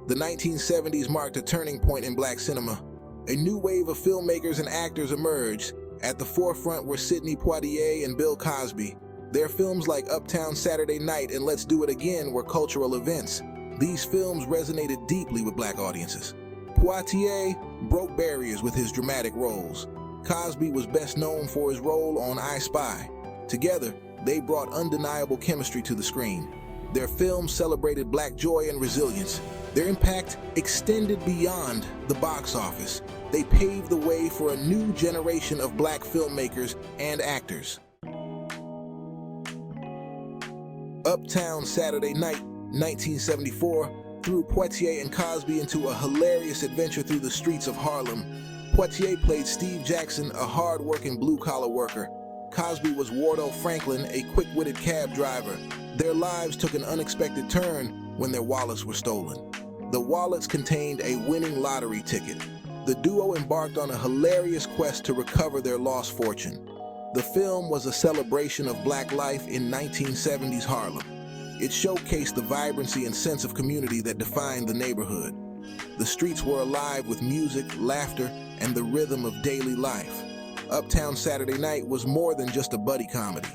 The 1970s marked a turning point in black cinema. A new wave of filmmakers and actors emerged. At the forefront were Sidney Poitier and Bill Cosby. Their films like Uptown Saturday Night and Let's Do It Again were cultural events. These films resonated deeply with black audiences. Poitier broke barriers with his dramatic roles. Cosby was best known for his role on I Spy. Together, they brought undeniable chemistry to the screen. Their films celebrated black joy and resilience. Their impact extended beyond the box office. They paved the way for a new generation of black filmmakers and actors. Uptown Saturday Night, 1974, threw Poitier and Cosby into a hilarious adventure through the streets of Harlem. Poitier played Steve Jackson, a hard-working blue-collar worker. Cosby was Wardo Franklin, a quick-witted cab driver. Their lives took an unexpected turn when their wallets were stolen. The wallets contained a winning lottery ticket. The duo embarked on a hilarious quest to recover their lost fortune. The film was a celebration of black life in 1970s Harlem. It showcased the vibrancy and sense of community that defined the neighborhood. The streets were alive with music, laughter, and the rhythm of daily life. Uptown Saturday Night was more than just a buddy comedy.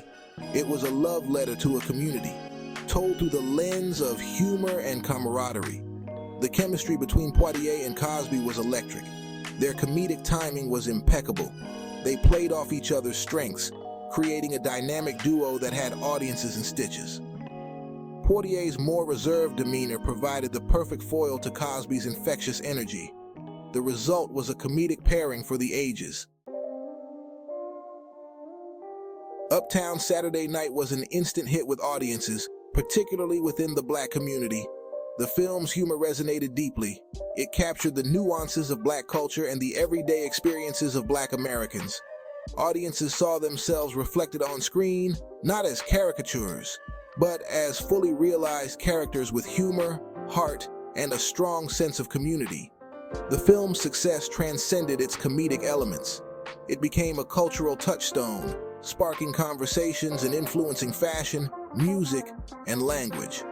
It was a love letter to a community, told through the lens of humor and camaraderie. The chemistry between Poitier and Cosby was electric. Their comedic timing was impeccable. They played off each other's strengths, creating a dynamic duo that had audiences in stitches. Poitier's more reserved demeanor provided the perfect foil to Cosby's infectious energy. The result was a comedic pairing for the ages. Uptown Saturday Night was an instant hit with audiences, particularly within the black community. The film's humor resonated deeply. It captured the nuances of black culture and the everyday experiences of black Americans. Audiences saw themselves reflected on screen, not as caricatures, but as fully realized characters with humor, heart, and a strong sense of community. The film's success transcended its comedic elements. It became a cultural touchstone, sparking conversations and influencing fashion, music, and language.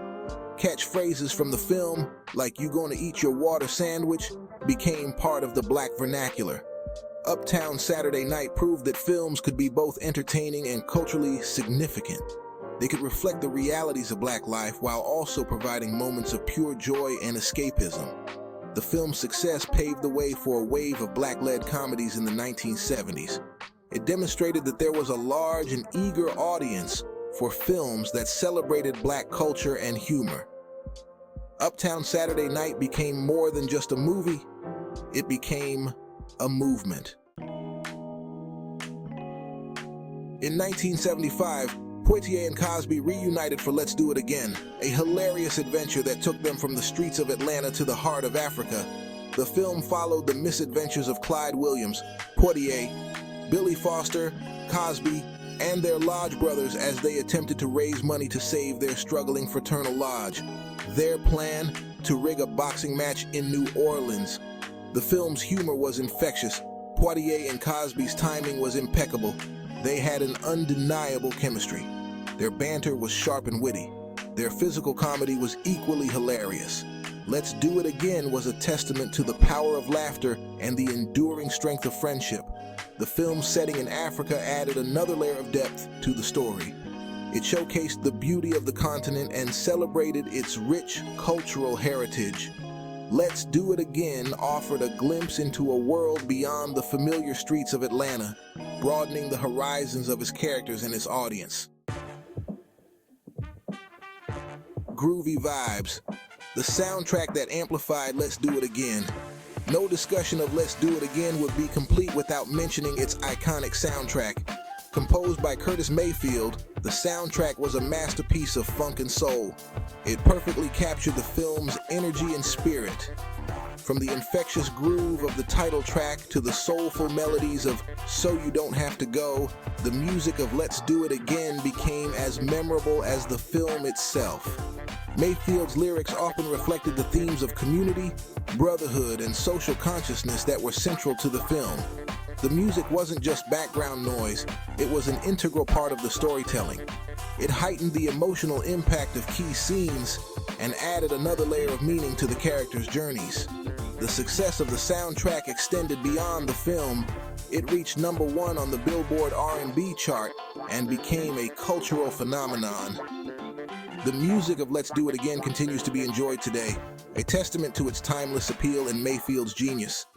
Catchphrases from the film, like "You gonna eat your water sandwich," became part of the black vernacular. Uptown Saturday Night proved that films could be both entertaining and culturally significant. They could reflect the realities of black life while also providing moments of pure joy and escapism. The film's success paved the way for a wave of black-led comedies in the 1970s. It demonstrated that there was a large and eager audience for films that celebrated black culture and humor. Uptown Saturday Night became more than just a movie. It became a movement. In 1975, Poitier and Cosby reunited for Let's Do It Again, a hilarious adventure that took them from the streets of Atlanta to the heart of Africa. The film followed the misadventures of Clyde Williams, Poitier, Billy Foster, Cosby, and their lodge brothers as they attempted to raise money to save their struggling fraternal lodge. Their plan? To rig a boxing match in New Orleans. The film's humor was infectious. Poitier and Cosby's timing was impeccable. They had an undeniable chemistry. Their banter was sharp and witty. Their physical comedy was equally hilarious. Let's Do It Again was a testament to the power of laughter and the enduring strength of friendship. The film's setting in Africa added another layer of depth to the story. It showcased the beauty of the continent and celebrated its rich cultural heritage. Let's Do It Again offered a glimpse into a world beyond the familiar streets of Atlanta, broadening the horizons of its characters and its audience. Groovy vibes. The soundtrack that amplified Let's Do It Again. No discussion of Let's Do It Again would be complete without mentioning its iconic soundtrack. Composed by Curtis Mayfield, the soundtrack was a masterpiece of funk and soul. It perfectly captured the film's energy and spirit. From the infectious groove of the title track to the soulful melodies of So You Don't Have to Go, the music of Let's Do It Again became as memorable as the film itself. Mayfield's lyrics often reflected the themes of community, brotherhood, and social consciousness that were central to the film. The music wasn't just background noise, it was an integral part of the storytelling. It heightened the emotional impact of key scenes and added another layer of meaning to the characters' journeys. The success of the soundtrack extended beyond the film. It reached #1 on the Billboard R&B chart and became a cultural phenomenon. The music of Let's Do It Again continues to be enjoyed today, a testament to its timeless appeal and Mayfield's genius.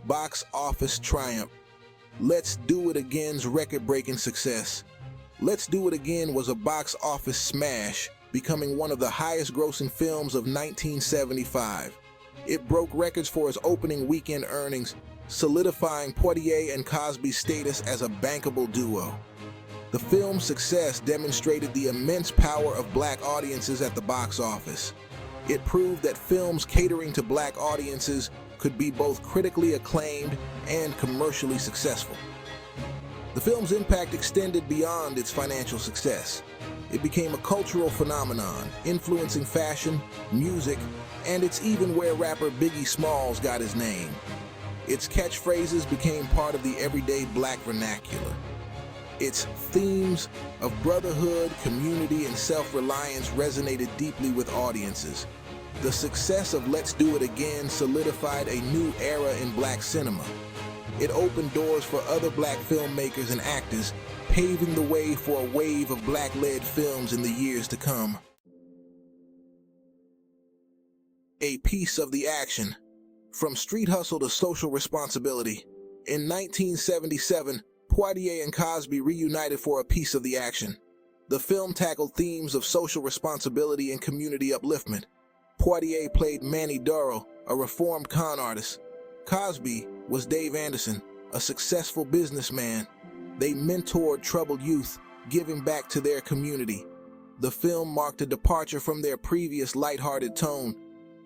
Box office triumph. Let's Do It Again's record-breaking success. Let's Do It Again was a box office smash, becoming one of the highest-grossing films of 1975. It broke records for its opening weekend earnings, solidifying Poitier and Cosby's status as a bankable duo. The film's success demonstrated the immense power of black audiences at the box office. It proved that films catering to black audiences could be both critically acclaimed and commercially successful. The film's impact extended beyond its financial success. It became a cultural phenomenon, influencing fashion, music, and it's even where rapper Biggie Smalls got his name. Its catchphrases became part of the everyday black vernacular. Its themes of brotherhood, community, and self-reliance resonated deeply with audiences. The success of Let's Do It Again solidified a new era in black cinema. It opened doors for other black filmmakers and actors, paving the way for a wave of black-led films in the years to come. A piece of the action. From street hustle to social responsibility. In 1977, Poitier and Cosby reunited for a piece of the action. The film tackled themes of social responsibility and community upliftment. Poitier played Manny Durrell, a reformed con artist. Cosby was Dave Anderson, a successful businessman. They mentored troubled youth, giving back to their community. The film marked a departure from their previous lighthearted tone.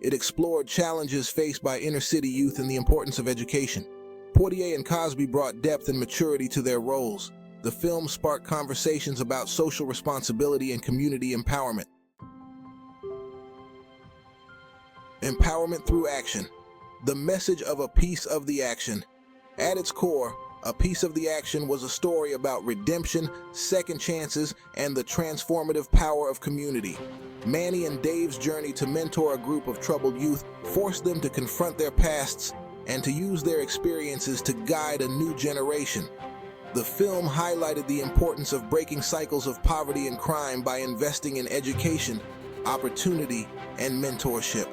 It explored challenges faced by inner-city youth and the importance of education. Poitier and Cosby brought depth and maturity to their roles. The film sparked conversations about social responsibility and community empowerment. Empowerment through action. The message of A Piece of the Action. At its core, A Piece of the Action was a story about redemption, second chances, and the transformative power of community. Manny and Dave's journey to mentor a group of troubled youth forced them to confront their pasts and to use their experiences to guide a new generation. The film highlighted the importance of breaking cycles of poverty and crime by investing in education, opportunity, and mentorship.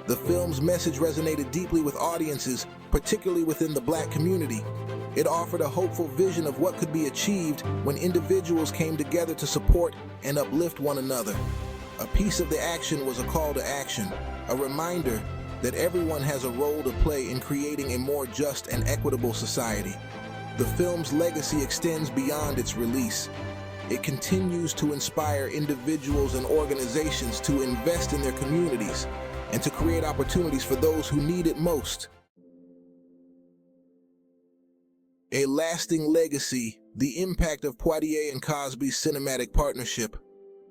The film's message resonated deeply with audiences, particularly within the black community. It offered a hopeful vision of what could be achieved when individuals came together to support and uplift one another. A Piece of the Action was a call to action, a reminder that everyone has a role to play in creating a more just and equitable society. The film's legacy extends beyond its release. It continues to inspire individuals and organizations to invest in their communities and to create opportunities for those who need it most. A lasting legacy, the impact of Poitier and Cosby's cinematic partnership.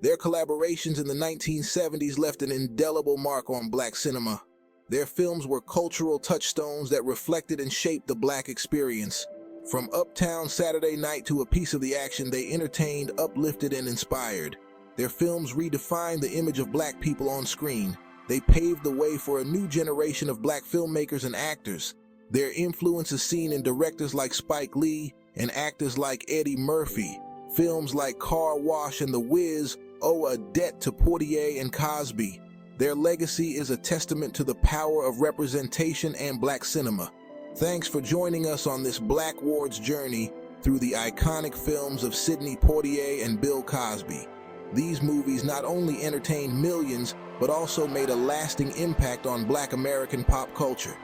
Their collaborations in the 1970s left an indelible mark on black cinema. Their films were cultural touchstones that reflected and shaped the black experience. From Uptown Saturday Night to A Piece of the Action, they entertained, uplifted, and inspired. Their films redefined the image of black people on screen. They paved the way for a new generation of black filmmakers and actors. Their influence is seen in directors like Spike Lee and actors like Eddie Murphy. Films like Car Wash and The Wiz owe a debt to Poitier and Cosby. Their legacy is a testament to the power of representation and black cinema. Thanks for joining us on this Black Ward's journey through the iconic films of Sidney Poitier and Bill Cosby. These movies not only entertained millions, but also made a lasting impact on black American pop culture.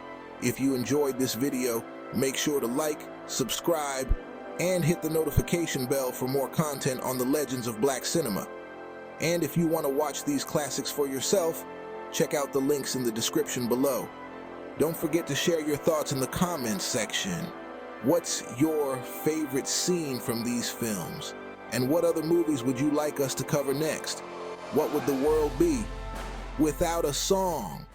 If you enjoyed this video, make sure to like, subscribe, and hit the notification bell for more content on the legends of black cinema. And if you want to watch these classics for yourself, check out the links in the description below. Don't forget to share your thoughts in the comments section. What's your favorite scene from these films? And what other movies would you like us to cover next? What would the world be without a song?